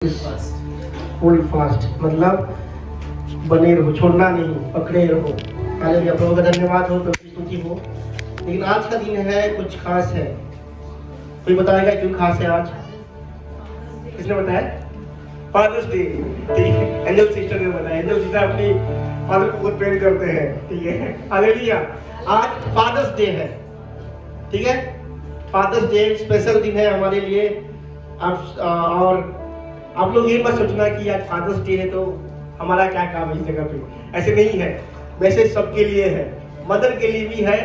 Hold fast मतलब बने रहो, छोड़ना नहीं, पकड़े रहो। हालेलुया, प्रभु का धन्यवाद हो, प्रभु की स्तुति हो। लेकिन आज का दिन है, कुछ खास है। कोई बताएगा क्यों खास है आज? किसने बताया? Father's day. ठीक है, एंजल सिस्टर ने बताया। एंजल सिस्टर अपनी फादर को बहुत प्रेम करते हैं। ठीक है, हालेलुया। आज फादर्स डे है, ठीक है। फादर्स डे स्पेशल दिन है हमारे लिए। और आप लोग ये मत सोचना कि आज फादर्स डे है तो हमारा क्या काम है इस जगह पे। ऐसे नहीं है, मैसेज सबके लिए है, मदर के लिए भी है।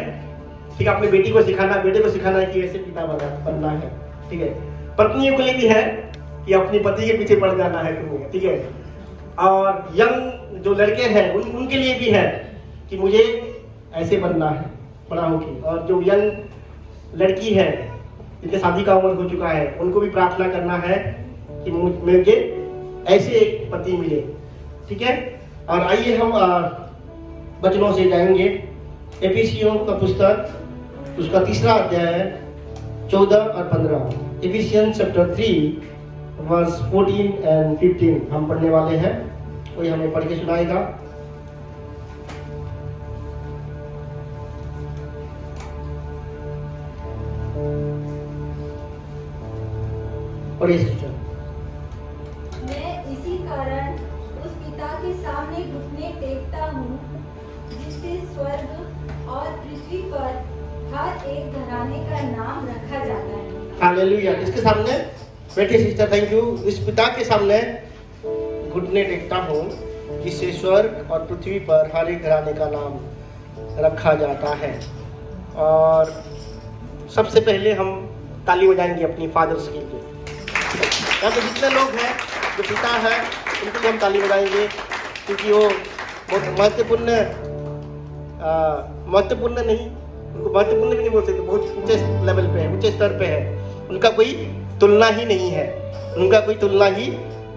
ठीक है, अपने बेटी को सिखाना, बेटे को सिखाना कि ऐसे पिता बनना है। ठीक है, पत्नियों के लिए भी है कि अपनी पति के पीछे पड़ जाना है तुम्हें। ठीक है, और यंग जो लड़के हैं उनके लिए भी है कि मुझे ऐसे बनना है बड़ा होके। और जो यंग लड़की है जिनके शादी का उम्र हो चुका है उनको भी प्रार्थना करना है कि मुझे ऐसे एक पति मिले। ठीक है, और आइए हम वचनों से जाएंगे। एफिसियों का पुस्तक उसका 3 अध्याय 14 और 15। एफिसियंस चैप्टर 3 वर्स 14 एंड 15 हम पढ़ने वाले हैं। कोई हमें पढ़ के सुनाएगा? पढ़िए सिस्टर। मैं इसी कारण उस पिता के सामने घुटने टेकता हूँ जिससे स्वर्ग और पृथ्वी पर हर एक घराने का नाम रखा जाता है। हालेलुया। किसके सामने? बैठिए सिस्टर, थैंक यू। इस पिता के सामने घुटने टेकता हूँ जिससे स्वर्ग और पृथ्वी पर हर एक घराने का नाम रखा जाता है। और सबसे पहले हम ताली बजाएंगे अपनी फादर्स के लिए। यहाँ पे जितने लोग हैं जो पिता है उनको भी हम ताली बजाएंगे, क्योंकि वो बहुत महत्वपूर्ण नहीं, उनको महत्वपूर्ण भी नहीं बोल सकते, बहुत ऊंचे लेवल पे है, ऊंचे स्तर पे है। उनका कोई तुलना ही नहीं है, उनका कोई तुलना ही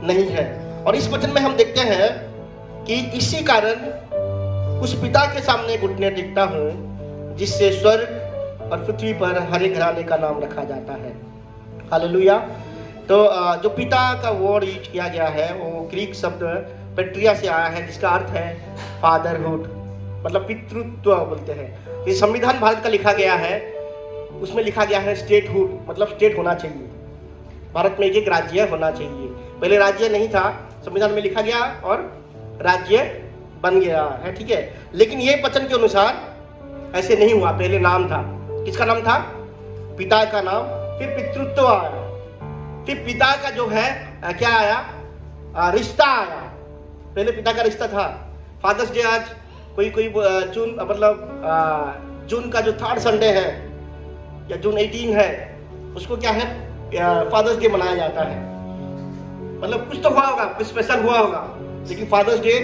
नहीं है। और इस वचन में हम देखते हैं कि इसी कारण उस पिता के सामने घुटने टेकता हूँ जिससे स्वर्ग और पृथ्वी पर हर एक घराने का नाम रखा जाता है। हालेलुया। तो जो पिता का वर्ड यूज किया गया है वो ग्रीक शब्द पेट्रिया से आया है, जिसका अर्थ है फादरहुड, मतलब पितृत्व बोलते हैं। ये संविधान भारत का लिखा गया है, उसमें लिखा गया है स्टेटहुड, मतलब स्टेट होना चाहिए। भारत में एक राज्य होना चाहिए। पहले राज्य नहीं था, संविधान में लिखा गया और राज्य बन गया है। ठीक है, लेकिन ये वचन के अनुसार ऐसे नहीं हुआ। पहले नाम था, किसका नाम था? पिता का नाम, फिर पितृत्व आया, फिर पिता का जो है क्या आया? रिश्ता आया। पहले पिता का रिश्ता था। फादर्स डे आज कोई जून, मतलब जून का जो 3rd संडे है या जून 18 है, उसको क्या है? फादर्स डे मनाया जाता है। मतलब कुछ तो हुआ होगा, कुछ स्पेशल हुआ होगा। लेकिन फादर्स डे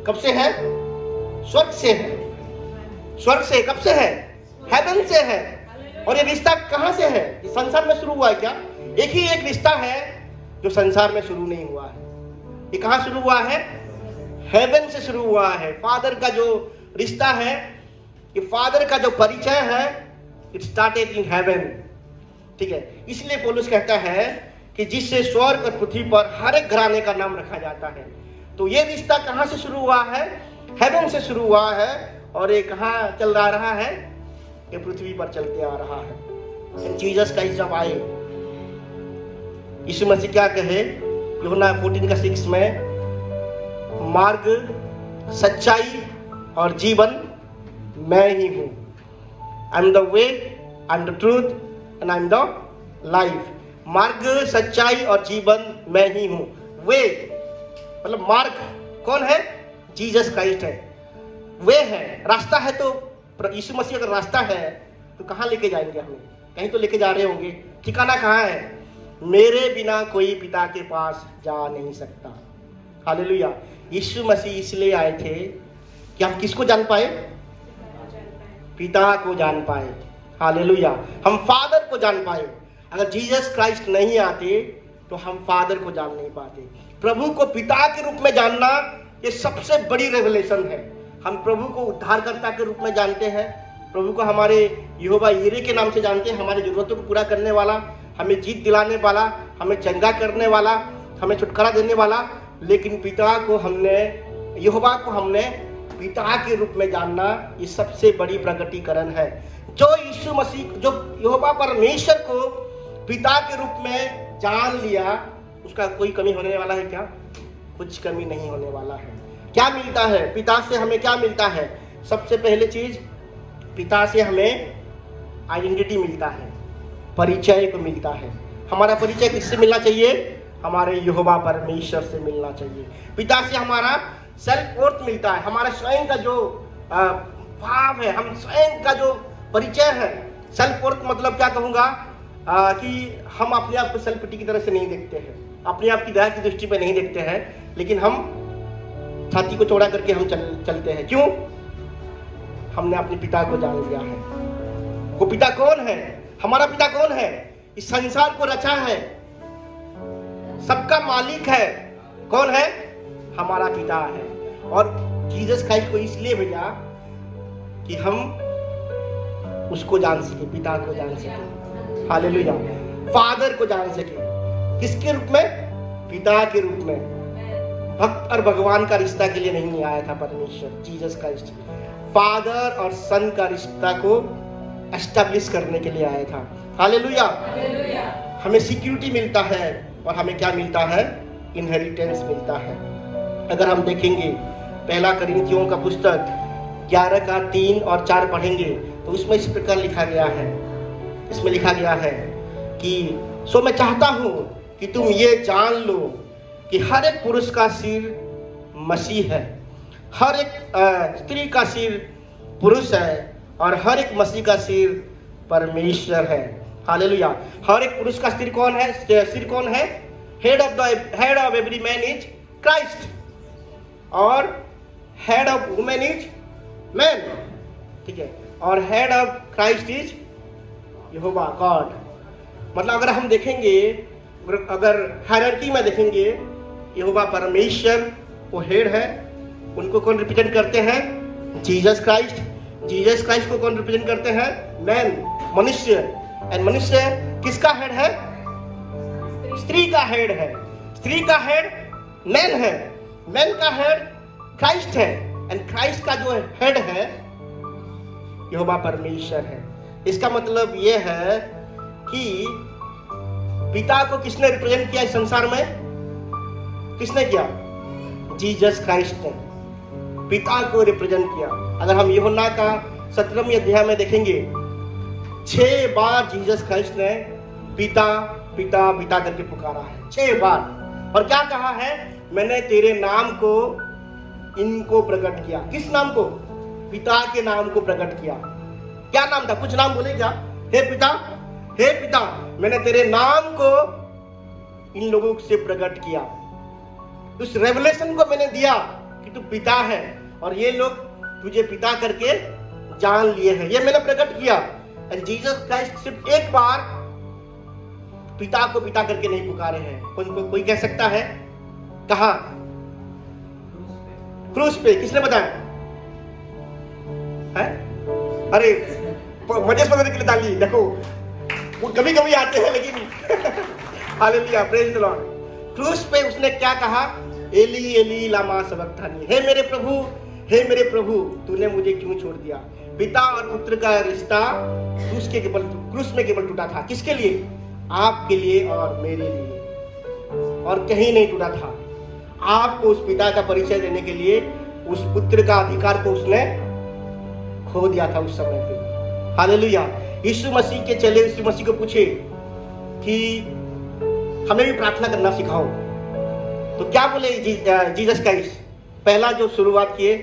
कब से है? स्वर्ग से है। स्वर्ग से कब से है? हेवन से है। और ये रिश्ता कहाँ से है? इस संसार में शुरू हुआ है क्या? एक ही एक रिश्ता है जो संसार में शुरू नहीं हुआ है। ये कहाँ शुरू हुआ है? हेवन से शुरू हुआ है। फादर का जो रिश्ता है, ये फादर का जो परिचय है, इट स्टार्टेड इन हेवन। ठीक है, इसलिए पौलुस कहता है कि जिससे स्वर्ग और पृथ्वी पर हर एक घराने का नाम रखा जाता है। तो ये रिश्ता कहाँ से शुरू हुआ है? हेवन से शुरू हुआ है। और ये कहाँ चल रहा है? ये पृथ्वी पर चलते आ रहा है। जीसस क्राइस्ट जब आए, यीशु मसीह क्या कहे? यूहन्ना 14:6 में, मार्ग, सच्चाई और जीवन मैं ही हूँ। I am the way, I am the truth and I am the life. मार्ग, सच्चाई और जीवन मैं ही हूँ। वे मतलब मार्ग कौन है? जीसस क्राइस्ट है। वे है, रास्ता है। तो यीशु मसीह अगर रास्ता है तो कहाँ लेके जाएंगे हमें? कहीं तो लेके जा रहे होंगे। ठिकाना कहाँ है? मेरे बिना कोई पिता के पास जा नहीं सकता। हालेलुया। यीशु मसीह इसलिए आए थे कि हम किसको जान पाए? पिता को जान पाए। हालेलुया। हम फादर को जान पाए। अगर जीसस क्राइस्ट नहीं आते तो हम फादर को जान नहीं पाते। प्रभु को पिता के रूप में जानना ये सबसे बड़ी रेवलेशन है। हम प्रभु को उद्धारकर्ता के रूप में जानते हैं, प्रभु को हमारे यहोवा यीरे के नाम से जानते हैं, हमारी जरूरतों को पूरा करने वाला, हमें जीत दिलाने वाला, हमें चंगा करने वाला, हमें छुटकारा देने वाला, लेकिन पिता को हमने, यहोवा को हमने पिता के रूप में जानना, ये सबसे बड़ी प्रकटीकरण है। जो यीशु मसीह, जो यहोवा परमेश्वर को पिता के रूप में जान लिया, उसका कोई कमी होने वाला है क्या? कुछ कमी नहीं होने वाला है। क्या मिलता है पिता से? हमें क्या मिलता है? सबसे पहले चीज, पिता से हमें आइडेंटिटी मिलता है, परिचय को मिलता है। हमारा परिचय किससे मिलना चाहिए? हमारे यहोवा परमेश्वर से मिलना चाहिए। पिता से हमारा सेल्फ वर्थ मिलता है, हमारा स्वयं का जो भाव है, हम स्वयं का जो परिचय है। सेल्फ वर्थ मतलब क्या कहूँगा कि हम अपने आप को सेल्फिटी की तरह से नहीं देखते हैं, अपने आप की दया की दृष्टि में नहीं देखते हैं, लेकिन हम छाती को चौड़ा करके हम चलते हैं। क्यों? हमने अपने पिता को जान लिया है। वो पिता कौन है? हमारा पिता कौन है? इस संसार को रचा है, सबका मालिक है। कौन है? हमारा पिता है। और जीसस क्राइस्ट को इसलिए भेजा कि हम उसको जान सके, पिता को जान सके। हालेलुया। फादर को जान सके। किसके रूप में? पिता के रूप में। भक्त और भगवान का रिश्ता के लिए नहीं आया था परमेश्वर, जीसस क्राइस्ट फादर और सन का रिश्ता को एस्टैब्लिश करने के लिए आया था। हालेलुया। हमें सिक्योरिटी मिलता है और हमें क्या मिलता है? इनहेरिटेंस मिलता है। अगर हम देखेंगे पहला कोरिन्थियों का पुस्तक 11 का 3 और 4 पढ़ेंगे तो इसमें इस प्रकार लिखा गया है, इसमें लिखा गया है कि सो मैं चाहता हूं कि तुम ये जान लो कि हर एक पुरुष का सिर मसीह है, हर एक स्त्री का सिर पुरुष है और हर एक मसीह का सिर परमेश्वर है। हालेलुया। हर एक पुरुष का सिर कौन है? सिर कौन है? Head of every man is Christ और head of women is man. ठीक है। और head of Christ is Jehovah God. मतलब अगर हम देखेंगे, अगर हायरार्की में देखेंगे, यहोवा परमेश्वर वो हेड है। उनको कौन रिप्रेजेंट करते हैं? Jesus Christ. जीसस क्राइस्ट को कौन रिप्रेजेंट करते हैं? मैन, मनुष्य। एंड मनुष्य किसका हेड है? स्त्री का हेड है। स्त्री का हेड मैन है, मैन का हेड क्राइस्ट है, एंड क्राइस्ट का जो हेड है यहोवा परमेश्वर है। इसका मतलब यह है कि पिता को किसने रिप्रेजेंट किया इस संसार में? किसने किया? जीसस क्राइस्ट ने पिता को रिप्रेजेंट किया। अगर हम यूहन्ना का 17वें अध्याय में देखेंगे, 6 बार जीसस क्राइस्ट ने पिता पिता पिता करके पुकारा है, 6 बार। और क्या कहा है? मैंने तेरे नाम को इनको प्रकट किया। किस नाम को? पिता के नाम को प्रकट किया। क्या नाम था? कुछ नाम बोले क्या? हे पिता, हे पिता, मैंने तेरे नाम को इन लोगों से प्रकट किया। उस रेवलेशन को मैंने दिया कि तू पिता है और ये लोग तुझे पिता करके जान लिए हैं, ये मैंने प्रकट किया। एंड जीसस क्राइस्ट सिर्फ एक बार पिता को पिता करके नहीं पुकारे हैं। कोई कह सकता है? कहां? क्रूस पे। किसने बताया है? अरे मजे समझने के लिए ताली। देखो वो कभी कभी आते हैं लेकिन हालेलुया, प्रेज द लॉर्ड। क्रूस पे उसने क्या कहा? एली एली लामा सबक्तानी, हे मेरे प्रभु, हे मेरे प्रभु, तूने मुझे क्यों छोड़ दिया? पिता और पुत्र का रिश्ता क्रूस में केवल टूटा था। किसके लिए? आपके लिए और मेरे लिए, और कहीं नहीं टूटा था। आपको उस पिता का परिचय देने के लिए उस पुत्र का अधिकार को उसने खो दिया था उस समय पे। हालेलुया। यीशु मसीह के चेले यीशु मसीह को पूछे कि हमें भी प्रार्थना करना सिखाओ, तो क्या बोले जीसस क्राइस्ट? पहला जो शुरुआत किए,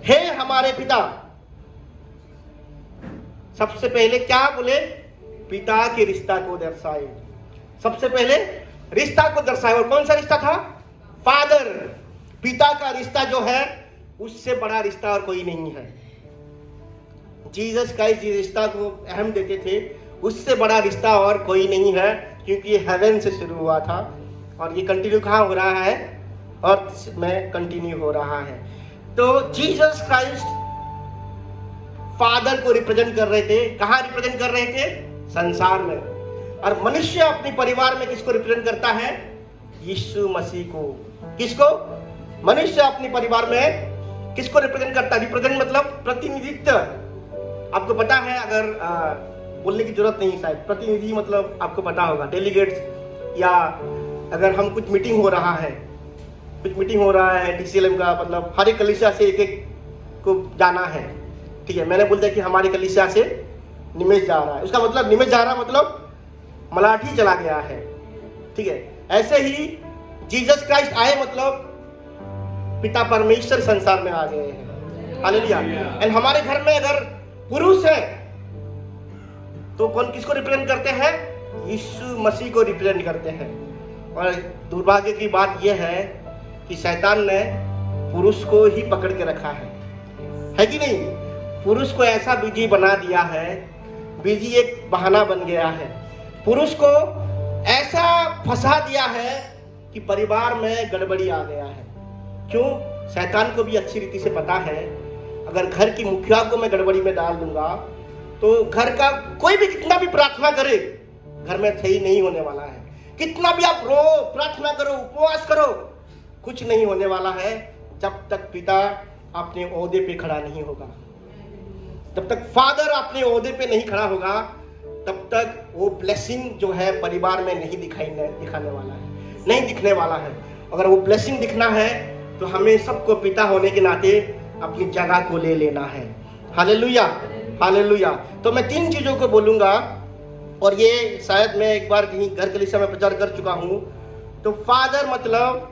हे हमारे पिता। सबसे पहले क्या बोले? पिता के रिश्ता को दर्शाए। सबसे पहले रिश्ता को दर्शाए। और कौन सा रिश्ता था? फादर। पिता का रिश्ता जो है उससे बड़ा रिश्ता और कोई नहीं है। जीसस क्राइस्ट जिस रिश्ता को अहम देते थे, उससे बड़ा रिश्ता और कोई नहीं है, क्योंकि ये हेवन से शुरू हुआ था और ये कंटिन्यू कहाँ हो रहा है? अर्थ में कंटिन्यू हो रहा है। तो जीसस क्राइस्ट फादर को रिप्रेजेंट कर रहे थे। कहाँ रिप्रेजेंट कर रहे थे? संसार में। और मनुष्य अपने परिवार में किसको रिप्रेजेंट करता है? यीशु मसीह को। किसको? मनुष्य अपने परिवार में किसको रिप्रेजेंट करता है? रिप्रेजेंट मतलब प्रतिनिधित्व। आपको पता है, अगर बोलने की जरूरत नहीं शायद, प्रतिनिधि मतलब आपको पता होगा, डेलीगेट्स, या अगर हम कुछ मीटिंग हो रहा है DCLM का, मतलब हर एक कलीसिया से एक एक को जाना है, ठीक है। मैंने बोल दिया कि हमारी कलीसिया से निमेश जा रहा है, उसका मतलब निमेश जा रहा मतलब मलाठी चला गया है, ठीक है। ऐसे ही जीसस क्राइस्ट आए मतलब पिता परमेश्वर संसार में आ गए हैं। हालेलुया। एंड हमारे घर में अगर पुरुष है तो कौन किसको रिप्रेजेंट करते हैं? यीशु मसीह को रिप्रेजेंट करते हैं। और दुर्भाग्य की बात यह है कि शैतान ने पुरुष को ही पकड़ के रखा है कि नहीं? पुरुष को ऐसा बिजी बना दिया है, बिजी एक बहाना बन गया है। पुरुष को ऐसा फंसा दिया है कि परिवार में गड़बड़ी आ गया है। क्यों? शैतान को भी अच्छी रीति से पता है, अगर घर की मुखिया को मैं गड़बड़ी में डाल दूंगा तो घर का कोई भी कितना भी प्रार्थना करे, घर में सही नहीं होने वाला है। कितना भी आप रो, प्रार्थना करो, उपवास करो, कुछ नहीं होने वाला है जब तक पिता अपने ओहदे पे खड़ा नहीं होगा। जब तक फादर अपने ओहदे पे नहीं खड़ा होगा, तब तक वो ब्लेसिंग जो है परिवार में नहीं दिखाने वाला है, नहीं दिखने वाला है। अगर वो ब्लेसिंग दिखना है तो हमें सबको पिता होने के नाते अपनी जगह को ले लेना है। Hallelujah, hallelujah. तो मैं 3 चीजों को बोलूंगा, और ये शायद मैं एक बार कहीं घर कलीसिया में प्रचार कर चुका हूं। तो फादर मतलब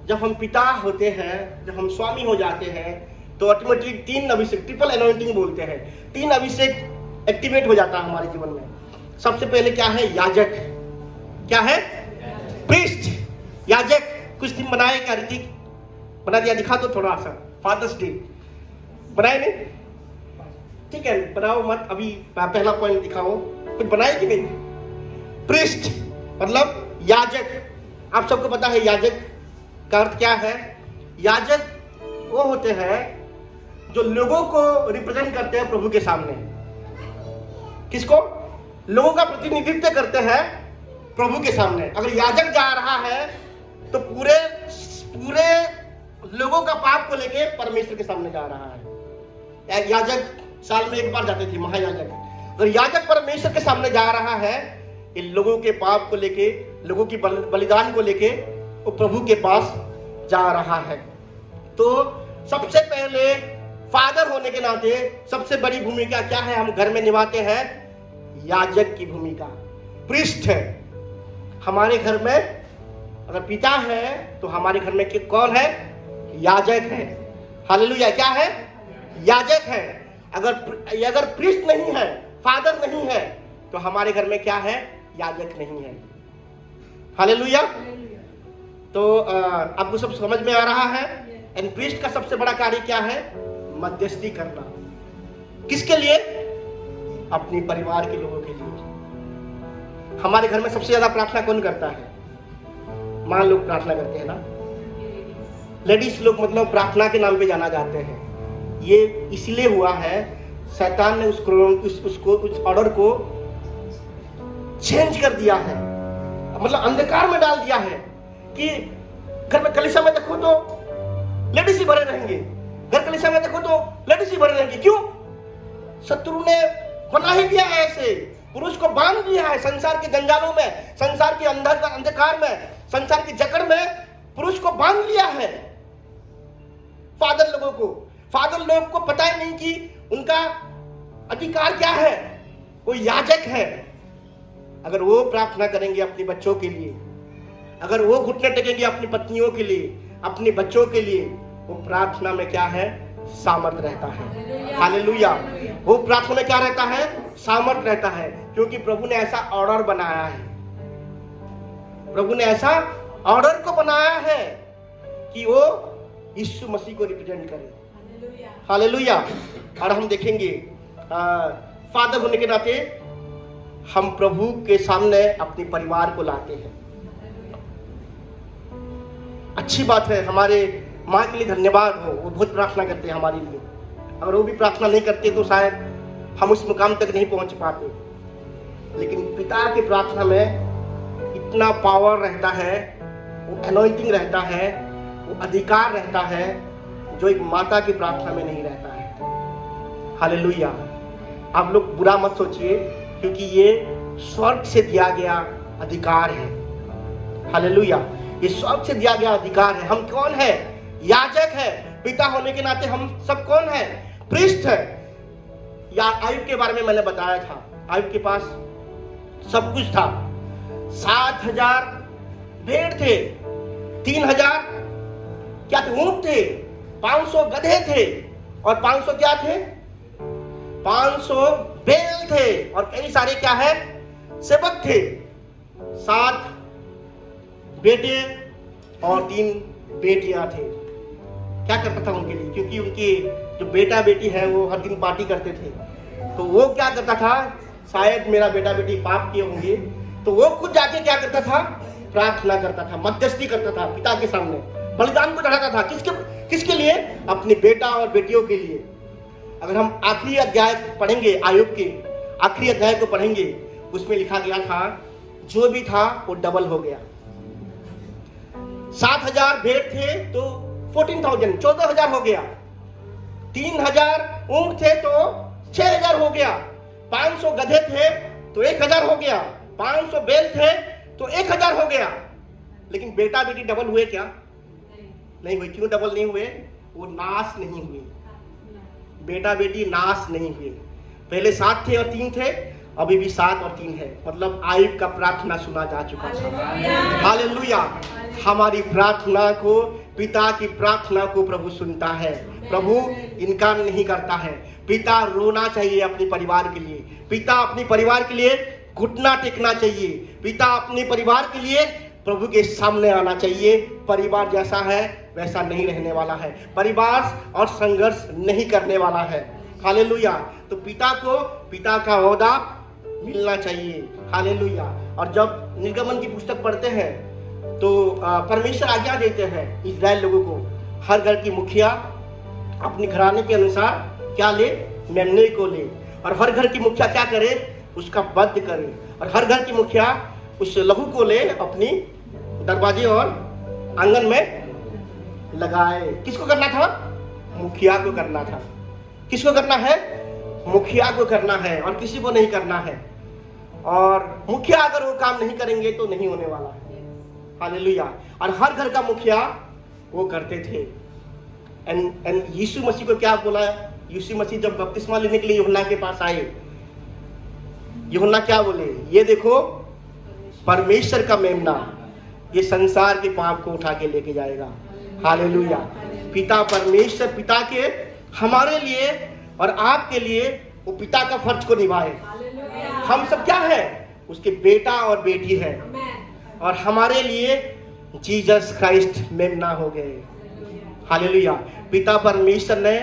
जब हम पिता होते हैं, जब हम स्वामी हो जाते हैं, तो ऑटोमेटिकली 3 अभिषेक, ट्रिपल एनॉइंटिंग बोलते हैं, 3 अभिषेक एक्टिवेट हो जाता है हमारे जीवन में। सबसे पहले क्या है? याजक। क्या है? प्रीस्ट, याजक। कुछ दिन बनाए क्या ऋतिक? बना दिया, दिखा दो थोड़ा सा। फादर्स डे बनाए नहीं? ठीक है, बनाओ मत, अभी पहला पॉइंट दिखाओ। कुछ बनाए कि नहीं? प्रीस्ट मतलब याजक। आप सबको पता है याजक का अर्थ क्या है? याजक वो होते हैं जो लोगों को रिप्रेजेंट करते हैं प्रभु के सामने। किसको? लोगों का प्रतिनिधित्व करते हैं प्रभु के सामने। अगर याजक जा रहा है तो पूरे लोगों का पाप को लेके परमेश्वर के सामने जा रहा है। याजक साल में एक बार जाते थे, महायाजक। अगर याजक परमेश्वर के सामने जा रहा है, इन लोगों के पाप को लेके, लोगों की बलिदान को लेके वो प्रभु के पास जा रहा है। तो सबसे पहले फादर होने के नाते सबसे बड़ी भूमिका क्या है हम घर में निभाते हैं? याजक की भूमिका, प्रीस्ट है। हमारे घर में अगर पिता है तो हमारे घर में कौन है? याजक है। हालेलुया। क्या है? याजक है। अगर प्रीस्ट नहीं है, फादर नहीं है, तो हमारे घर में क्या है? याजक नहीं है। हालेलुया। तो आपको सब समझ में आ रहा है? एंड प्रीस्ट का सबसे बड़ा कार्य क्या है? मध्यस्थी करना। किसके लिए? अपने परिवार के लोगों के लिए। हमारे घर में सबसे ज्यादा प्रार्थना कौन करता है? मां लोग प्रार्थना करते हैं ना, लेडीज लोग, मतलब प्रार्थना के नाम पे जाना जाते हैं। ये इसलिए हुआ है, शैतान ने उस ऑर्डर को चेंज कर दिया है, मतलब अंधकार में डाल दिया है कि घर में कलीसिया में देखो तो लेडीज ही भरे रहेंगे, घर कलीसिया में देखो तो लेडीज ही भरे रहेंगे। क्यों? शत्रु ने बना ही दिया है ऐसे, पुरुष को बांध दिया है संसार के जंजालों में, संसार के अंधकार में, संसार की जकड़ में पुरुष को बांध लिया है। फादर लोगों को पता ही नहीं कि उनका अधिकार क्या है। वो याजक है। अगर वो प्रार्थना करेंगे अपने बच्चों के लिए, अगर वो घुटने टेकेंगे अपनी पत्नियों के लिए, अपने बच्चों के लिए, वो प्रार्थना में क्या है? सामर्थ रहता है। हालेलुया। वो प्रार्थना में क्या रहता है? सामर्थ रहता है, क्योंकि प्रभु ने ऐसा ऑर्डर बनाया है। प्रभु ने ऐसा ऑर्डर को बनाया है कि वो यीशु मसीह को रिप्रेजेंट करे। हालेलुया। और हम देखेंगे फादर होने के नाते हम प्रभु के सामने अपने परिवार को लाते हैं। अच्छी बात है, हमारे माँ के लिए धन्यवाद हो, वो बहुत प्रार्थना करते हैं हमारे लिए। अगर वो भी प्रार्थना नहीं करते तो शायद हम उस मुकाम तक नहीं पहुंच पाते। लेकिन पिता की प्रार्थना में इतना पावर रहता है वो अनॉइंटिंग रहता है, वो अधिकार रहता है जो एक माता की प्रार्थना में नहीं रहता है। हालेलुया। आप लोग बुरा मत सोचिए, क्योंकि ये स्वर्ग से दिया गया अधिकार है। हालेलुया। ये स्वर्ग से दिया गया अधिकार है। हम कौन है? याजक है। पिता होने के नाते हम सब कौन है? प्रीस्ट है। या आयुब के बारे में मैंने बताया था, आयुब के पास सब कुछ था। 7,000 भेड़ थे, 3,000 क्या थे? ऊंट थे, 500 गधे थे, और 500 क्या थे? 500 बैल थे, और कई सारे क्या है? सेवक थे। 7 बेटे और 3 बेटियां थे। क्या करता था उनके लिए? क्योंकि उनके जो बेटा बेटी है वो हर दिन पार्टी करते थे, तो वो क्या करता था? शायद मेरा बेटा बेटी पाप किए होंगे, तो वो खुद जाके क्या करता था? प्रार्थना करता था, मध्यस्थी करता था पिता के सामने, बलिदान को चढ़ाता था। किसके लिए? अपने बेटा और बेटियों के लिए। अगर हम आखिरी अध्याय पढ़ेंगे, आयुब के आखिरी अध्याय को पढ़ेंगे, उसमें लिखा गया था जो भी था वो डबल हो गया। 7,000 भेड़ थे तो 14,000 हो गया। 3,000 ऊंट थे तो 6,000 हो गया। 500 गधे थे तो 1,000 हो गया। 500 बैल थे तो 1,000 हो गया। लेकिन बेटा बेटी डबल हुए क्या? नहीं हुए। क्यों डबल नहीं हुए? वो नाश नहीं हुए। बेटा बेटी नाश नहीं हुए। पहले 7 थे और 3 थे, अभी भी 7 और 3 है। मतलब आयुब का प्रार्थना सुना जा चुका है। हालेलुया। हमारी प्रार्थना को, पिता की प्रार्थना को प्रभु सुनता है। प्रभु इनकार नहीं करता है। पिता रोना चाहिए अपने परिवार के लिए। पिता अपने परिवार के लिए घुटना टेकना चाहिए। पिता अपने परिवार के लिए प्रभु के सामने आना चाहिए। परिवार जैसा है वैसा नहीं रहने वाला है। परिवार और संघर्ष नहीं करने वाला है। हालेलुया। तो पिता को पिता का ओहदा मिलना चाहिए। हालेलुया। और जब निर्गमन की पुस्तक पढ़ते हैं तो परमेश्वर आज्ञा देते हैं इस्राएल लोगों को, हर घर की मुखिया अपने घराने के अनुसार क्या ले? मेमने को ले। और हर घर की मुखिया क्या करे? उसका वध करे। और हर घर की मुखिया उस लहू को ले अपनी दरवाजे और आंगन में लगाए। किसको करना था? मुखिया को करना था। किसको करना है? मुखिया को करना है, और किसी को नहीं करना है। और मुखिया अगर वो काम नहीं करेंगे तो नहीं होने वाला है। हालेलुया। और हर घर का मुखिया वो करते थे। एंड यीशु मसीह को क्या बोला? यीशु मसीह जब बपतिस्मा लेने के लिए यूहन्ना के पास आए, यूहन्ना क्या बोले? ये देखो परमेश्वर का मेमना, ये संसार के पाप को उठा के लेके जाएगा। हालेलुया। पिता परमेश्वर, पिता के हमारे लिए और आपके लिए वो पिता का फर्ज को निभाए। हम सब क्या है? उसके बेटा और बेटी है। और हमारे लिए जीसस क्राइस्ट मेमना हो गए। हालेलुया। पिता परमेश्वर ने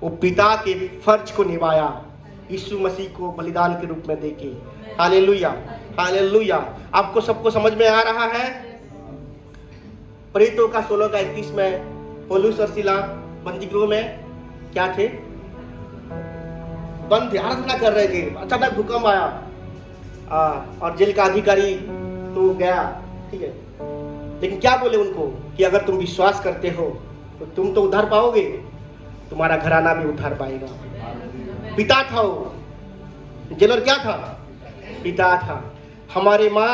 वो पिता के फर्ज को निभाया, यीशु मसीह को बलिदान के रूप में देके। हालेलुया। हालेलुया। आपको सबको समझ में आ रहा है? प्रेरितों का 16:31 में पौलुस और सीला बंदीगृह में क्या थे? बंद थे, आराधना कर रहे थे। अचानक भूकंप आया और जेल का अधिकारी तो गया, ठीक है। लेकिन क्या बोले उनको कि अगर तुम विश्वास करते हो तो तुम तो उद्धार पाओगे, तुम्हारा घराना भी उद्धार पाएगा। पिता था वो, जेलर क्या था? पिता था। हमारे माँ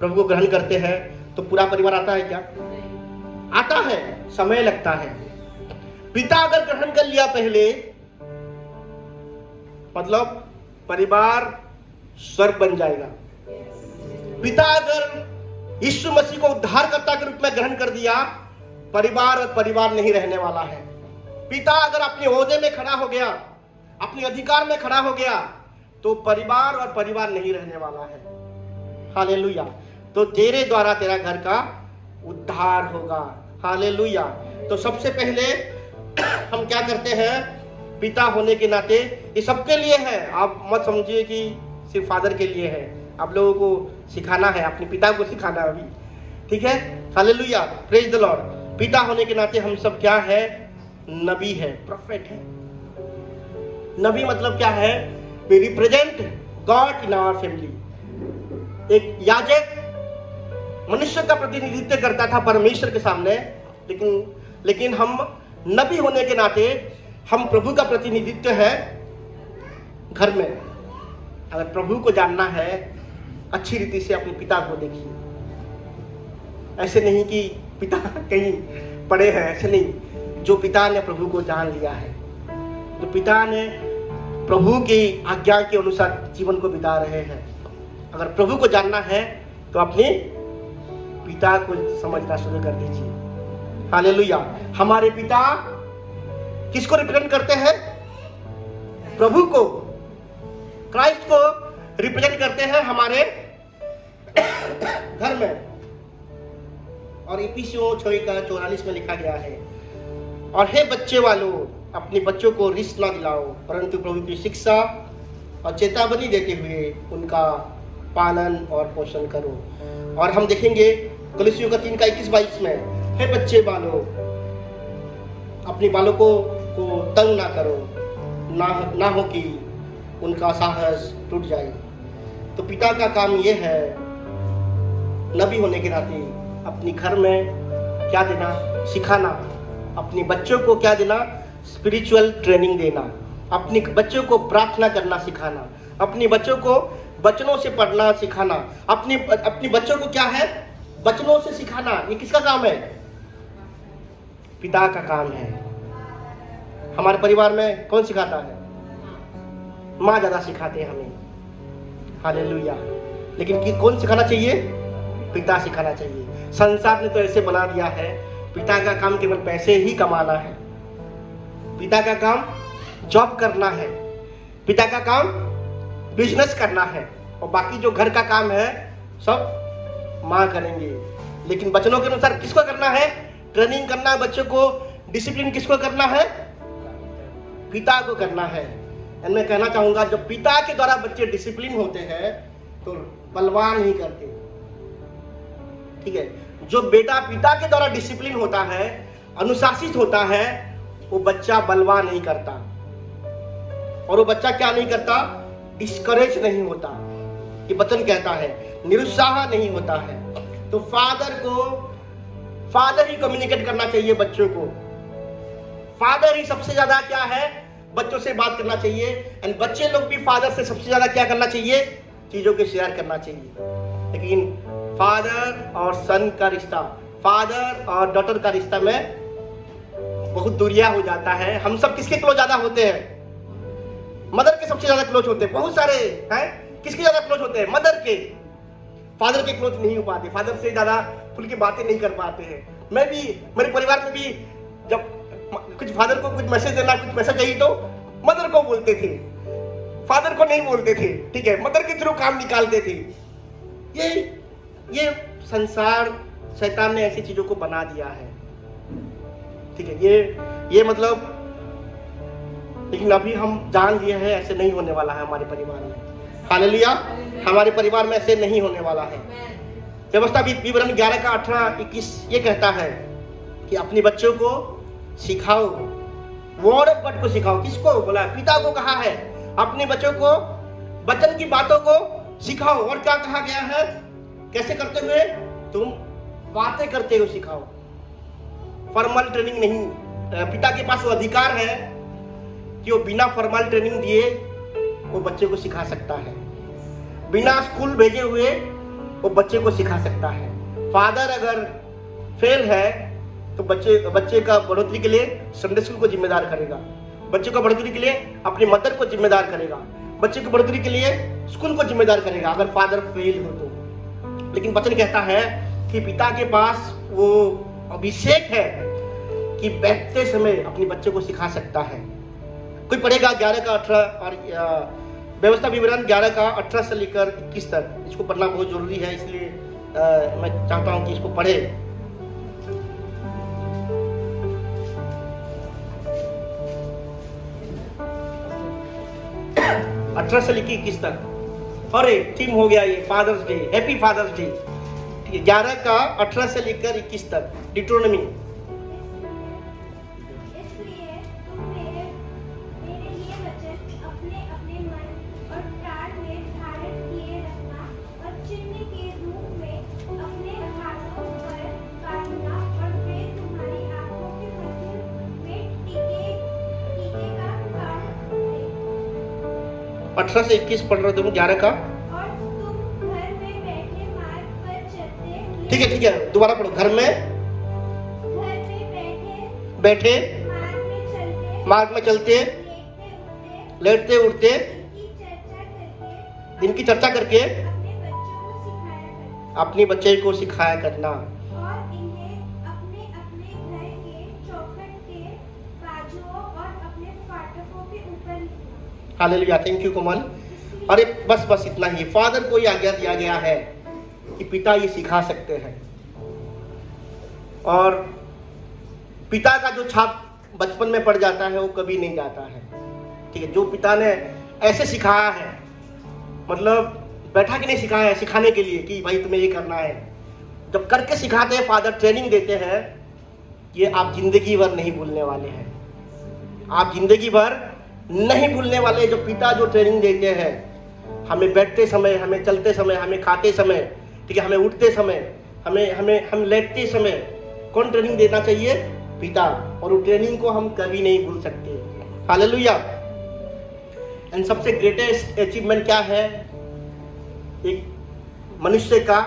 प्रभु को ग्रहण करते हैं तो पूरा परिवार आता है क्या? आता है, समय लगता है। पिता अगर ग्रहण कर लिया पहले, मतलब परिवार स्वर्ग बन जाएगा। पिता अगर यीशु मसीह को उद्धारकर्ता के रूप में ग्रहण कर दिया, परिवार और परिवार नहीं रहने वाला है। पिता अगर अपने ओहदे में खड़ा हो गया, अपने अधिकार में खड़ा हो गया, तो परिवार और परिवार नहीं रहने वाला है। हालेलुया। तो तेरे द्वारा तेरा घर का उद्धार होगा। हालेलुया। तो सबसे पहले हम क्या करते हैं? पिता होने के नाते ये सबके लिए है। आप मत समझिए कि सिर्फ फादर के लिए है। आप लोगों को सिखाना है, अपने पिता को सिखाना है अभी, ठीक है। Hallelujah, praise the Lord. पिता होने के नाते हम सब क्या है? नबी है, प्रोफेट है। नबी मतलब क्या है? We represent God in our family. एक याजक मनुष्य का प्रतिनिधित्व करता था परमेश्वर के सामने, लेकिन हम नबी होने के नाते हम प्रभु का प्रतिनिधित्व है घर में। अगर प्रभु को जानना है अच्छी रीति से अपने पिता को देखिए। ऐसे नहीं कि पिता कहीं पड़े हैं, ऐसे नहीं। जो पिता ने प्रभु को जान लिया है, जो पिता ने प्रभु की आज्ञा के अनुसार जीवन को बिता रहे हैं, अगर प्रभु को जानना है तो अपने पिता को समझना शुरू कर दीजिए। हालेलुया। हमारे पिता किसको रिप्रेजेंट करते हैं? प्रभु को, क्राइस्ट को रिप्रेजेंट करते हैं हमारे घर में। और इफिसियों 6:44 में लिखा गया है, और हे बच्चे वालों, अपने बच्चों को रिश्त ना दिलाओ, परंतु प्रभु की शिक्षा और चेतावनी देते हुए उनका पालन और पोषण करो। और हम देखेंगे कलीसियों का 3:21-22 में, हे बच्चे बालों, अपने बालकों को तंग ना करो, ना हो कि उनका साहस टूट जाए। तो पिता का काम यह है, नबी होने के नाते अपने घर में क्या देना? सिखाना। अपने बच्चों को क्या देना? स्पिरिचुअल ट्रेनिंग देना। अपने बच्चों को प्रार्थना करना सिखाना। अपने बच्चों को वचनों से पढ़ना सिखाना। अपने बच्चों को क्या है? वचनों से सिखाना। ये किसका काम है? पिता का काम है। हमारे परिवार में कौन सिखाता है? माँ ज्यादा सिखाते हैं हमें। हालेलुया। लेकिन कौन सिखाना चाहिए? पिता सिखाना चाहिए। संसार ने तो ऐसे बना दिया है, पिता का काम केवल पैसे ही कमाना है, पिता का काम जॉब करना है, पिता का काम बिजनेस करना है, और बाकी जो घर का काम है सब माँ करेंगे। लेकिन बच्चों के अनुसार किसको करना है? ट्रेनिंग करना है बच्चों को। डिसिप्लिन किसको करना है? पिता को करना है। मैं कहना चाहूंगा, जब पिता के द्वारा बच्चे डिसिप्लिन होते हैं तो बलवान ही करते। ठीक है, जो बेटा पिता के द्वारा डिसिप्लिन होता है, अनुशासित होता है, वो बच्चा बलवान नहीं करता। और वो बच्चा क्या नहीं करता? डिस्करेज नहीं होता। ये वचन कहता है, निरुत्साह नहीं होता है। तो फादर ही कम्युनिकेट करना चाहिए बच्चों को। फादर ही सबसे ज्यादा क्या है? बच्चों से बात करना चाहिए। एंड बच्चे लोग भी फादर से सबसे ज्यादा क्या करना चाहिए? चीजों को शेयर करना चाहिए। लेकिन फादर और सन का रिश्ता, फादर और डॉटर का रिश्ता में बहुत दूरिया हो जाता है। हम सब किसके क्लोज ज्यादा होते हैं? मदर के सबसे ज्यादा क्लोज होते हैं। बहुत सारे हैं, किसके ज्यादा क्लोज होते हैं? मदर के। फादर के क्लोज नहीं हो पाते, फादर से ज्यादा खुल के बातें नहीं कर पाते हैं। मैं भी, मेरे परिवार में भी जब कुछ फादर को कुछ मैसेज देना, कुछ मैसेज चाहिए तो मदर को बोलते थे, फादर को नहीं बोलते थे। ठीक है, मदर के थ्रू काम निकालते थे। ये संसार, शैतान ने ऐसी चीजों को बना दिया है। ठीक है, ये मतलब, लेकिन अभी हम जान लिए हैं ऐसे नहीं होने वाला है हमारे परिवार में। हालेलुया। हमारे परिवार में ऐसे नहीं होने वाला है। व्यवस्था विवरण 11:18-21 ये कहता है कि अपने बच्चों को सिखाओ, वर्ड ऑफ गॉड को सिखाओ। किसको बोला? पिता को कहा है। अपने बच्चों को वचन की बातों को सिखाओ। और क्या कहा गया है? कैसे करते हुए? तुम बातें करते हुए सिखाओ। फॉर्मल ट्रेनिंग नहीं। पिता के पास वो अधिकार है कि वो बिना फॉर्मल ट्रेनिंग दिए वो बच्चे को सिखा सकता है। बिना स्कूल भेजे हुए वो बच्चे को सिखा सकता है। फादर अगर फेल है तो बच्चे का बढ़ोतरी के लिए संडे स्कूल को जिम्मेदार करेगा, बच्चे को बढ़ोतरी के लिए अपनी मदर को जिम्मेदार करेगा, बच्चे की बढ़ोतरी के लिए स्कूल को जिम्मेदार करेगा अगर फादर फेल हो तो। लेकिन वचन कहता है कि पिता के पास वो अभिषेक है कि बैठते समय अपने बच्चे को सिखा सकता है। कोई पढ़ेगा 11:18 और व्यवस्था विवरण 11:18 से लेकर 21 तक। इसको पढ़ना बहुत जरूरी है, इसलिए मैं चाहता हूं कि इसको पढ़े। अठारह से लेकर 21 तक। और थीम हो गया ये father's day, happy father's day. 11:18 से लेकर 21 तक डिट्रोनमी। इसलिए तुम मेरे लिए वचन अपने अपने मन और प्राण में धारण किए रखना और चिन्ह के रूप में अपने 18 से 21 पढ़ रहे तुम 11 का। और तुम घर में बैठे मार्ग पर चलते, ठीक है, दोबारा पढ़ो। घर में बैठे मार्ग में चलते, लेटते उठते, इनकी चर्चा करके अपने बच्चे को सिखाया करना। और इन्हें अपने अपने घर के चौखट के बाजुओं और अपने फाटकों के ऊपर लिखना। हालेलुया, थैंक यू कोमल। अरे बस इतना ही। फादर को ये आज्ञा दिया गया है कि पिता ये सिखा सकते हैं, और पिता का जो छाप बचपन में पड़ जाता है वो कभी नहीं जाता है। ठीक है, जो पिता ने ऐसे सिखाया है, मतलब बैठा के नहीं सिखाया है, सिखाने के लिए कि भाई तुम्हें ये करना है, जब करके सिखाते हैं फादर, ट्रेनिंग देते हैं, ये आप जिंदगी भर नहीं भूलने वाले हैं। आप जिंदगी भर नहीं भूलने वाले। जो पिता जो ट्रेनिंग देते हैं, हमें बैठते समय, हमें चलते समय, हमें खाते समय, ठीक है, हमें उठते समय, हम लेटते समय, कौन ट्रेनिंग देना चाहिए? पिता। और वो ट्रेनिंग को हम कभी नहीं भूल सकते। हालेलुया। एंड सबसे ग्रेटेस्ट अचीवमेंट क्या है एक मनुष्य का?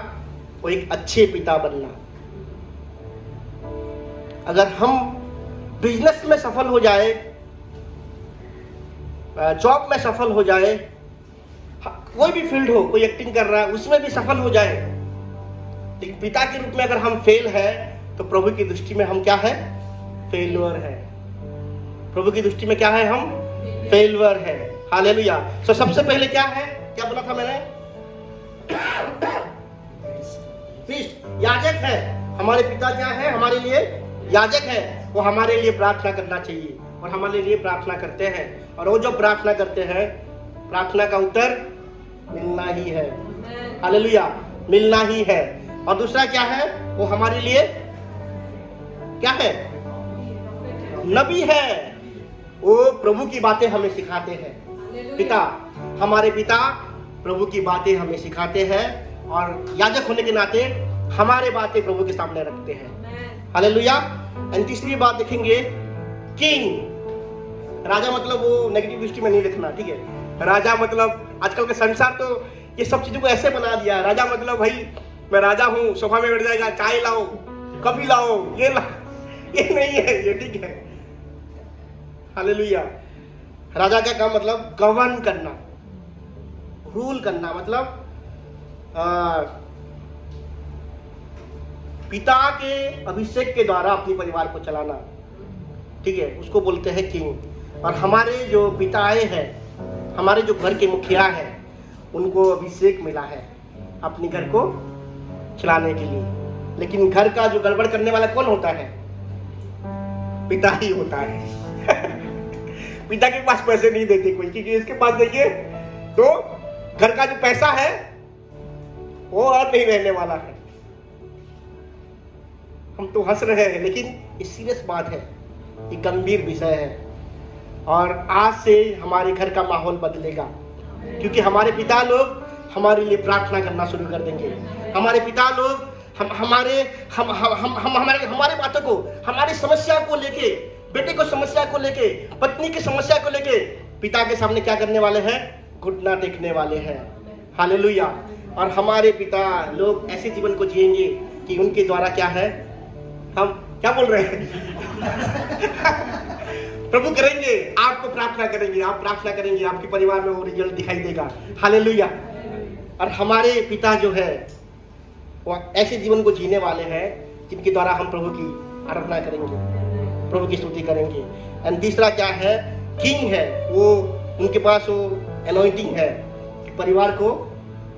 वो एक अच्छे पिता बनना। अगर हम बिजनेस में सफल हो जाए, जॉब में सफल हो जाए, कोई भी फील्ड हो, कोई एक्टिंग कर रहा है उसमें भी सफल हो जाए, लेकिन पिता के रूप में अगर हम फेल है, तो प्रभु की दृष्टि में हम क्या है? फेलुअर है। प्रभु की दृष्टि में क्या है? हम फेलुअर है। हालेलुया। तो सबसे पहले क्या है? क्या बोला था मैंने? याजक है। हमारे पिता क्या है? हमारे लिए याजक है। वो हमारे लिए प्रार्थना करना चाहिए, और हमारे लिए प्रार्थना करते हैं, और वो जो प्रार्थना करते हैं, प्रार्थना का उत्तर मिलना ही है। हालेलुया, मिलना ही है। और दूसरा क्या है? वो हमारे लिए क्या है? नबी है। वो प्रभु की बातें हमें सिखाते हैं। पिता, हमारे पिता प्रभु की बातें हमें सिखाते हैं, और याजक होने के नाते हमारे बातें प्रभु के सामने रखते हैं। हालेलुया। एंड तीसरी बात देखेंगे, किंग। राजा मतलब वो नेगेटिव दृष्टि में नहीं लिखना, ठीक है। राजा मतलब आजकल का संसार तो ये सब चीजों को ऐसे बना दिया। राजा मतलब भाई मैं राजा हूँ, सोफा में बैठ जाएगा, चाय लाओ, कॉफी लाओ, ये ला, ये नहीं है ये, ठीक है। हालेलुया। राजा का काम मतलब गवर्न करना, रूल करना, मतलब पिता के अभिषेक के द्वारा अपने परिवार को चलाना, ठीक है, उसको बोलते हैं किंग। और हमारे जो पिताएं हैं, हमारे जो घर के मुखिया हैं, उनको अभिषेक मिला है अपने घर को चलाने के लिए। लेकिन घर का जो गड़बड़ करने वाला कौन होता है? पिता ही होता है। पिता के पास पैसे नहीं देते कोई, क्योंकि इसके पास देखिए तो घर का जो पैसा है वो और नहीं रहने वाला है। हम तो हंस रहे हैं, लेकिन ये सीरियस बात है, ये गंभीर विषय है। और आज से हमारे घर का माहौल बदलेगा, क्योंकि हमारे पिता लोग हमारे लिए प्रार्थना करना शुरू कर देंगे। हमारे पिता लोग हमारे बातों को, हमारी समस्या को लेके, बेटे को समस्या को लेके, पत्नी की समस्या को लेके पिता के सामने क्या करने वाले हैं? घुटना टेकने वाले हैं। हालेलुया। और हमारे पिता लोग ऐसे जीवन को जिएंगे कि उनके द्वारा क्या है, हम क्या बोल रहे हैं? प्रभु करेंगे, आपको प्रार्थना करेंगे, आप प्रार्थना करेंगे, आपके परिवार में वो रिजल्ट दिखाई देगा। हालेलुया। और हमारे पिता जो है वो ऐसे जीवन को जीने वाले हैं जिनके द्वारा हम प्रभु की आराधना करेंगे, प्रभु की स्तुति करेंगे। एंड तीसरा क्या है? किंग है। वो उनके पास वो एनॉइंटिंग है कि परिवार को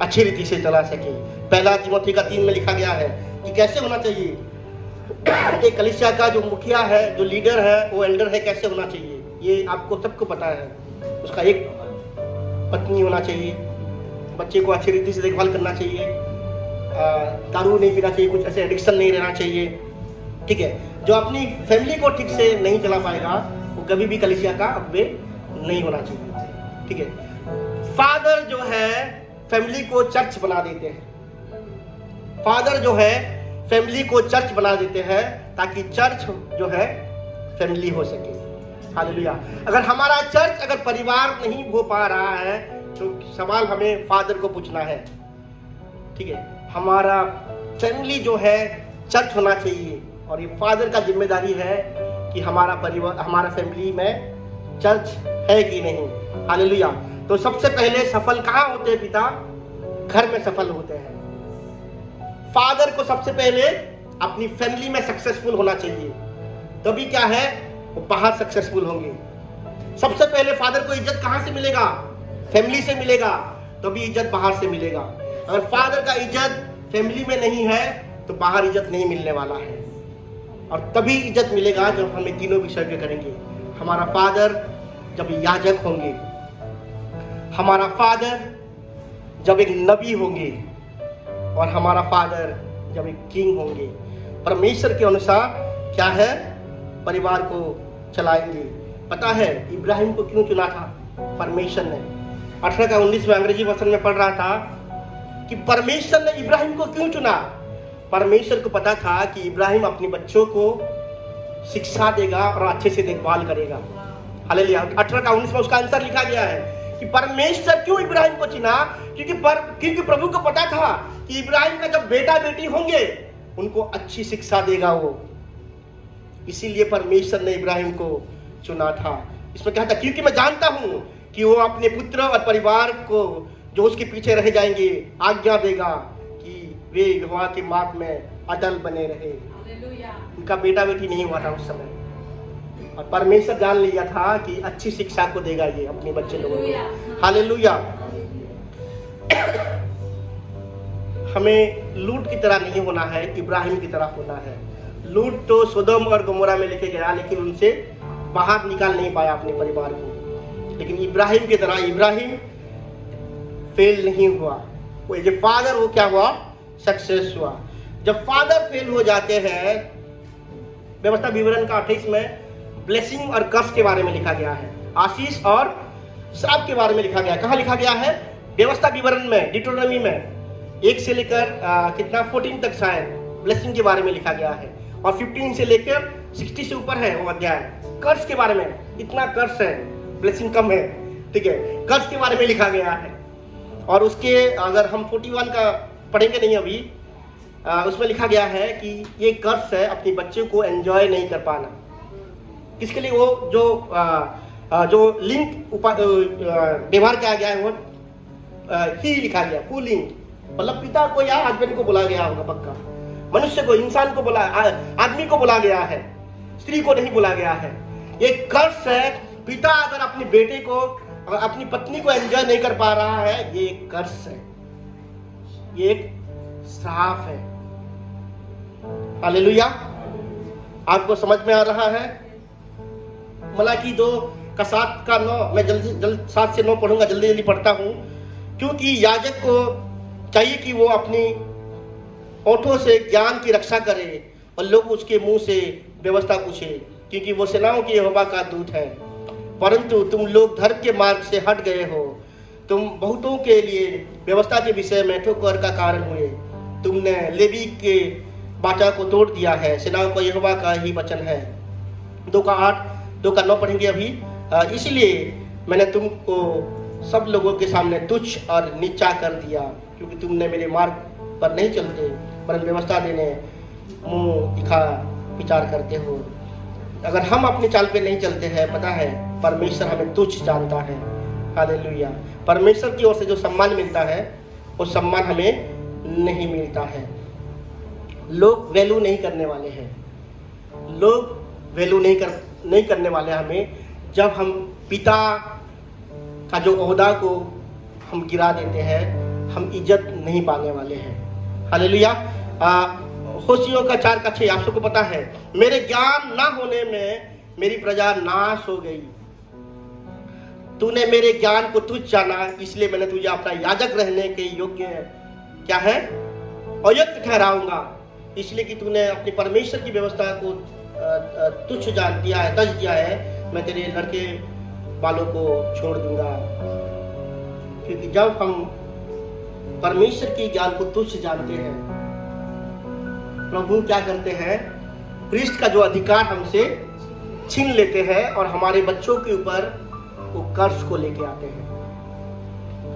अच्छी रीति से चला सके। पहला तिमोथी का 3 में लिखा गया है कि कैसे होना चाहिए एक कलीसिया का जो मुखिया है, जो लीडर है, वो एल्डर है, कैसे होना चाहिए। ये आपको सबको पता है। उसका एक पत्नी होना चाहिए, बच्चे को अच्छी रीति से देखभाल करना चाहिए, दारू नहीं पीना चाहिए, कुछ ऐसे एडिक्शन नहीं रहना चाहिए, ठीक है। जो अपनी फैमिली को ठीक से नहीं चला पाएगा वो कभी भी कलीसिया का अगुवे नहीं होना चाहिए, ठीक है। फादर जो है फैमिली को चर्च बना देते हैं। फादर जो है फैमिली को चर्च बना देते हैं ताकि चर्च जो है फैमिली हो सके। हालेलुया। अगर हमारा चर्च, अगर परिवार नहीं हो पा रहा है, जो सवाल हमें फादर को पूछना है, ठीक है। हमारा फैमिली जो है चर्च होना चाहिए, और ये फादर का जिम्मेदारी है कि हमारा परिवार, हमारा फैमिली में चर्च है कि नहीं। हालेलुया। तो सबसे पहले सफल कहाँ होते हैं पिता? घर में सफल होते हैं। फादर को सबसे पहले अपनी फैमिली में सक्सेसफुल होना चाहिए, तभी क्या है वो बाहर सक्सेसफुल होंगे। सबसे पहले फादर को इज्जत कहाँ से मिलेगा? फैमिली से मिलेगा, तभी इज्जत बाहर से मिलेगा। अगर फादर का इज्जत फैमिली में नहीं है तो बाहर इज्जत नहीं मिलने वाला है, और तभी इज्जत मिलेगा जब हम तीनों विषय पे करेंगे। हमारा फादर जब याजक होंगे, हमारा फादर जब एक नबी होंगे, और हमारा फादर जब एक किंग होंगे। परमेश्वर के अनुसार क्या है परिवार को चलाएंगे। पता है इब्राहिम को क्यों चुना था परमेश्वर ने? 18 का 19 में अंग्रेजी वर्षन में पढ़ रहा था कि परमेश्वर ने इब्राहिम को क्यों चुना। परमेश्वर को पता था कि इब्राहिम अपने बच्चों को शिक्षा देगा और अच्छे से देखभाल करेगा। हालेलुया। 18 का 19 में उसका आंसर लिखा गया है कि परमेश्वर क्यों इब्राहिम को चुना, क्योंकि प्रभु को पता था कि इब्राहिम का जब बेटा बेटी होंगे उनको अच्छी शिक्षा देगा वो, इसीलिए परमेश्वर ने इब्राहिम को चुना था। इसमें क्या था? क्योंकि मैं जानता हूं कि वो अपने पुत्र और परिवार को जो उसके पीछे रह जाएंगे आज्ञा देगा कि वे यहोवा के मार्ग में अटल बने रहे। उनका बेटा बेटी नहीं हुआ था उस समय, और परमेश्वर जान लिया था कि अच्छी शिक्षा को देगा ये अपने बच्चे लोगों को। हालेलुया। हमें लूट की तरह नहीं होना है, इब्राहिम की तरह होना है। लूट तो सोदोम और गमोरा में लेके गया, लेकिन उनसे बाहर निकाल नहीं पाया अपने परिवार को। लेकिन इब्राहिम की तरह इब्राहिम फेल नहीं हुआ। वो जो फादर वो क्या हुआ? सक्सेस हुआ। जब फादर फेल हो जाते हैं, व्यवस्था विवरण का 28 में ब्लेसिंग और कर्स के बारे में लिखा गया है, आशीष और श्राप के बारे में लिखा गया है। कहाँ लिखा गया है? व्यवस्था विवरण में, डिटोनॉमी में 1 से लेकर 14 तक शायद ब्लेसिंग के बारे में लिखा गया है, और 15 से लेकर 60 से ऊपर है वो अध्याय कर्स के बारे में। इतना कर्स है, ब्लेसिंग कम है, ठीक है। कर्स के बारे में लिखा गया है, और उसके अगर हम 41 का पढ़ेंगे नहीं अभी, उसमें लिखा गया है कि ये कर्स है अपने बच्चे को एंजॉय नहीं कर पाना। किसके लिए? वो जो लिंक व्यवहार किया गया है वो ही लिखा गया, पुलिंग, मतलब पिता को या हस्बैंड को बोला गया होगा पक्का, मनुष्य को, इंसान को बोला, आदमी को बोला गया है, स्त्री को नहीं बोला गया है। ये कर्स है। पिता अगर अपने बेटे को, अगर अपनी पत्नी को एंजॉय नहीं कर पा रहा है, ये एक कर्स है, ये एक श्राप है। हालेलुया। आपको समझ में आ रहा है? मलाकी 2 का 7 का 9, मैं जल्दी 7 से 9 पढ़ूंगा, जल्दी पढ़ता हूं। क्योंकि याजक को चाहिए कि वो अपनी ओठों से ज्ञान की रक्षा करे और लोग उसके मुंह से व्यवस्था पूछे, क्योंकि वो सेनाओं के यहोवा का दूत है। परंतु तुम लोग धर्म के मार्ग से हट गए हो, तुम बहुतों के लिए व्यवस्था के विषय में ठोकर का कारण हुए। तुमने लेवी के वाचा को तोड़ दिया है, सेनाओं का यहोवा का ही वचन है। 2 का 8, 2 का 9 पढ़ेंगे अभी। इसलिए मैंने तुमको सब लोगों के सामने तुच्छ और नीचा कर दिया, क्योंकि तुमने मेरे मार्ग पर नहीं चलते, परंतु व्यवस्था देने मुंह दिखा विचार करते हो। अगर हम अपनी चाल पे नहीं चलते हैं, पता है परमेश्वर हमें तुच्छ जानता है। हालेलुया। परमेश्वर की ओर से जो सम्मान मिलता है वो सम्मान हमें नहीं मिलता है। लोग वैल्यू नहीं करने वाले हैं, लोग वैल्यू नहीं करने वाले हमें, जब हम पिता का जो ओहदा को हम गिरा देते हैं, हम इज्जत नहीं पाने वाले हैं। हालेलुया। होशियों का 4 का 6 आप सबको पता है, मेरे ज्ञान ना होने में मेरी प्रजा नाश हो गई। तूने मेरे ज्ञान को तुच्छ जाना, इसलिए मैंने तुझे अपना याजक रहने के योग्य क्या है, अयोग्य ठहराऊंगा, इसलिए कि तूने अपने परमेश्वर की व्यवस्था को तुच्छ जान दिया है, तज दिया है। मैं तेरे लड़के बालों को छोड़ दूंगा। क्योंकि जब हम परमेश्वर की ज्ञान को तुच्छ जानते हैं, प्रभु क्या करते हैं, प्रीस्ट का जो अधिकार हमसे छीन लेते हैं और हमारे बच्चों के ऊपर वो कर्ज को लेके आते हैं।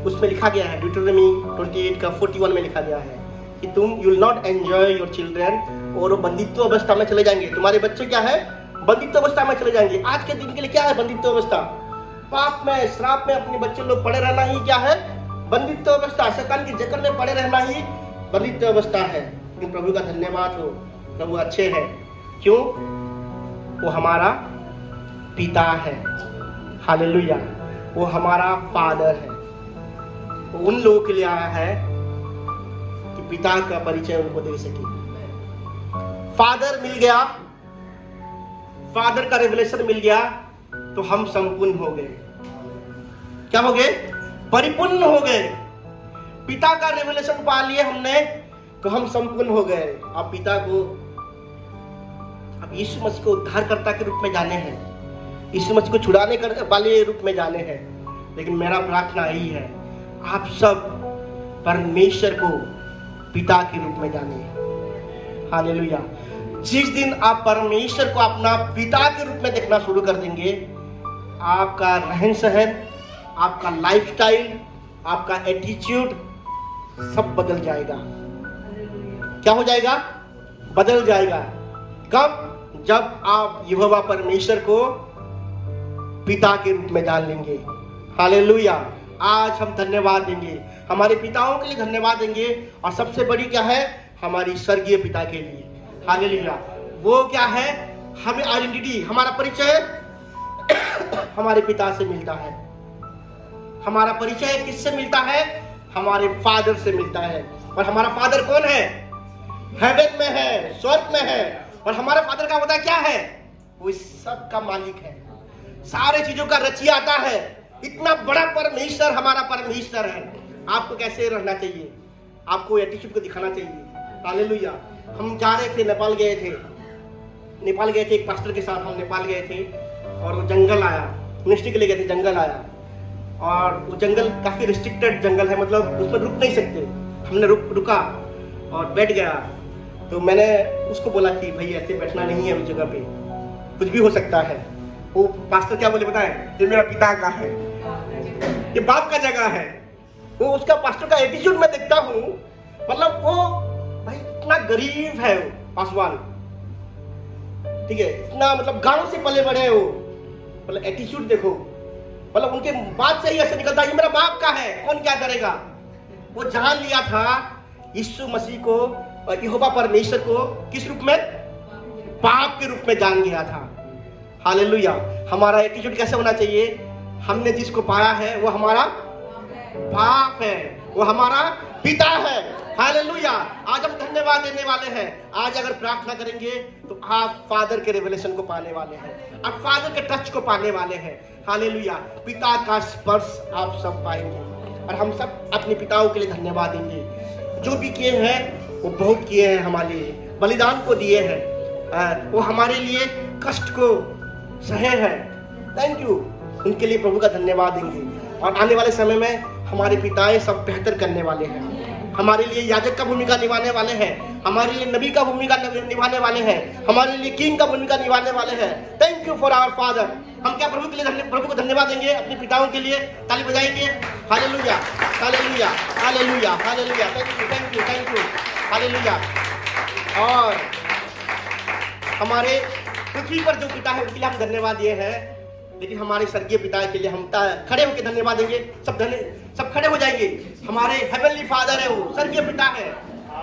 उसमें लिखा गया है, ड्यूटोनॉमी 28 का 41 में लिखा गया है कि तुम you will not enjoy your children, और वो बंदित्व अवस्था में चले जाएंगे। तुम्हारे बच्चे क्या है? बंदित्व अवस्था में चले जाएंगे। आज के दिन के लिए क्या है बंदित्व अवस्था? पाप में, श्राप में अपने बच्चे लोग पड़े रहना ही क्या है? बंदित्व अवस्था। शैतान की जकड़ में पड़े रहना ही बंदित्व अवस्था है। लेकिन प्रभु का धन्यवाद हो, प्रभु अच्छे हैं। क्यों? वो हमारा पिता है। हालेलुया। वो हमारा फादर है। वो उन लोगों के लिए आया है कि पिता का परिचय उनको दे सके। फादर मिल गया, फादर का रेवलेशन मिल गया तो हम संपूर्ण हो गए। क्या हो गए? परिपूर्ण हो गए। पिता का रेवलेशन पा लिए हमने तो हम संपूर्ण हो गए। अब पिता को, अब यीशु मसीह को उद्धारकर्ता के रूप में जाने हैं, यीशु मसीह को छुड़ाने वाले रूप में जाने हैं। लेकिन मेरा प्रार्थना यही है, आप सब परमेश्वर को पिता के रूप में जाने। हालेलुया। जिस दिन आप परमेश्वर को अपना पिता के रूप में देखना शुरू कर देंगे, आपका रहन सहन, आपका लाइफस्टाइल, आपका एटीट्यूड सब बदल जाएगा। क्या हो जाएगा? बदल जाएगा। कब? जब आप यहोवा परमेश्वर को पिता के रूप में जान लेंगे। हालेलुया। आज हम धन्यवाद देंगे, हमारे पिताओं के लिए धन्यवाद देंगे, और सबसे बड़ी क्या है? हमारी स्वर्गीय पिता के लिए। हालेलुया। वो क्या है? हमें आइडेंटिटी, हमारा परिचय हमारे पिता से मिलता है। हमारा परिचय किससे मिलता है? हमारे फादर से मिलता है। और हमारा फादर कौन है? हेवन में है, स्वर्ग में है। और हमारा फादर का पता क्या है? वो इस सब का मालिक है, सारे चीजों का रचियाता है। इतना बड़ा परमेश्वर हमारा परमेश्वर है। आपको कैसे रहना चाहिए? आपको एटीट्यूड को दिखाना चाहिए। हालेलुया। हम जा रहे थे, नेपाल गए थे एक पास्टर के साथ। हम नेपाल गए थे और वो जंगल आया, मिनिस्ट्री के लिए गए थे, जंगल आया। और वो जंगल काफी रिस्ट्रिक्टेड जंगल है, मतलब उसमें रुक नहीं सकते। हमने रुका और बैठ गया। तो मैंने उसको बोला कि भाई ऐसे बैठना नहीं है, उस जगह पे कुछ भी हो सकता है। वो पास्टर क्या बोले बताएं? ये मेरा पिता का है, ये बाप का जगह है। वो उसका पास्टर का एटीट्यूड मैं देखता हूँ, मतलब वो भाई इतना गरीब है वो पासवान, ठीक है, इतना मतलब गांव से पले बड़े हो, मतलब एटीट्यूड देखो, मतलब उनके बात से ही ऐसे निकलता है ये मेरा बाप का है, कौन क्या करेगा। वो जान लिया था यीशु मसीह को और यहोवा परमेश्वर को किस रूप में? बाप के रूप में जान गया था। हालेलुया। हमारा एटीट्यूड कैसे होना चाहिए? हमने जिसको पाया है वो हमारा बाप है, वो हमारा पिता है। हालेलुया। आज हम धन्यवाद देने वाले हैं। आज अगर प्रार्थना करेंगे तो आप फादर के रेवलेशन को पाने वाले हैं, आप फादर के टच को पाने वाले हैं। हालेलुया। पिता का स्पर्श आप सब पाएंगे और हम सब अपने पिताओं के लिए धन्यवाद देंगे। जो भी किए हैं वो बहुत किए हैं, हमारे लिए बलिदान को दिए हैं, वो हमारे लिए कष्ट को सहे हैं। Thank you. उनके लिए प्रभु का धन्यवाद देंगे। और आने वाले समय में हमारे पिताएं सब बेहतर करने वाले हैं, हमारे लिए याजक का भूमिका निभाने वाले हैं, हमारे लिए नबी का भूमिका निभाने वाले हैं, हमारे लिए किंग का भूमिका निभाने वाले हैं। Thank you for our father. हम क्या प्रभु के लिए प्रभु को धन्यवाद देंगे, अपने पिताओं के लिए ताली बजाएंगे। Hallelujah, hallelujah, hallelujah, hallelujah. Thank you, thank you, thank you. Hallelujah. और हमारे पृथ्वी पर जो पिता है उनके लिए हम धन्यवाद दिए हैं, लेकिन हमारे स्वर्गीय पिता के लिए हम खड़े होकर धन्यवाद देंगे। सब खड़े हो जाएंगे। हमारे हेवनली फादर है, वो स्वर्गीय पिता है।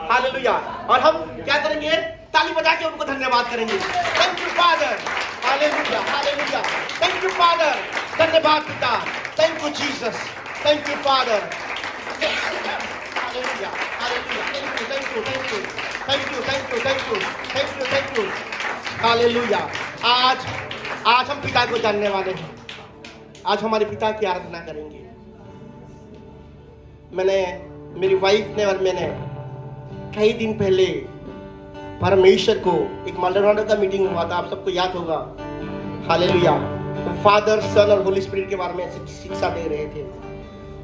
हालेलुया। और हम क्या करेंगे? ताली बजा के उनको धन्यवाद करेंगे। Thank you father. Hallelujah, hallelujah. Thank you father. धन्यवाद पिता। Thank you Jesus. Thank you father. Hallelujah, hallelujah. Thank you, thank you, thank you, thank you, thank you, thank you, thank you, thank you. Hallelujah. आज हम पिता को जानने वाले हैं। आज हमारे पिता की आराधना करेंगे। मेरी वाइफ ने और मैंने कई दिन पहले परमेश्वर को, एक माल्डोनाडो का मीटिंग हुआ था, आप सबको याद होगा। हालेलुया। तो फादर, सन और होली स्पिरिट के बारे में शिक्षा दे रहे थे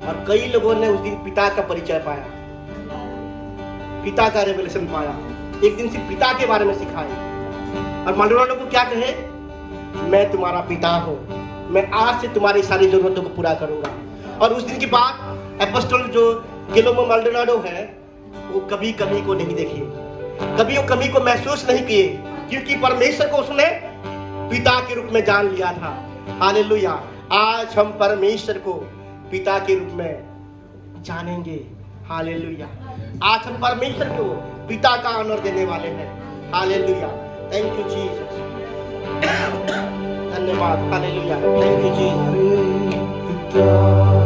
और कई लोगों ने उस दिन पिता का परिचय पाया, पिता का रेवलेशन पाया। एक दिन सिर्फ पिता के बारे में सिखाए और माल्डोनाडो को क्या कहे? मैं तुम्हारा पिता हूँ, मैं आज से तुम्हारी सारी जरूरतों को पूरा करूंगा। और उस दिन के बाद एपोस्टल जो गिलोमो माल्डोनाडो है, वो कभी कमी को नहीं देखे, कभी वो कमी को महसूस नहीं किए, क्योंकि परमेश्वर को उसने पिता के रूप में जान लिया था। हालेलुया। आज हम परमेश्वर को पिता के रूप में जानेंगे। हालेलुया। आज हम परमेश्वर को पिता का ऑनर देने वाले हैं। हालेलुया। Thank you Jesus. धन्यवाद। हालेलुया। Thank you Jesus.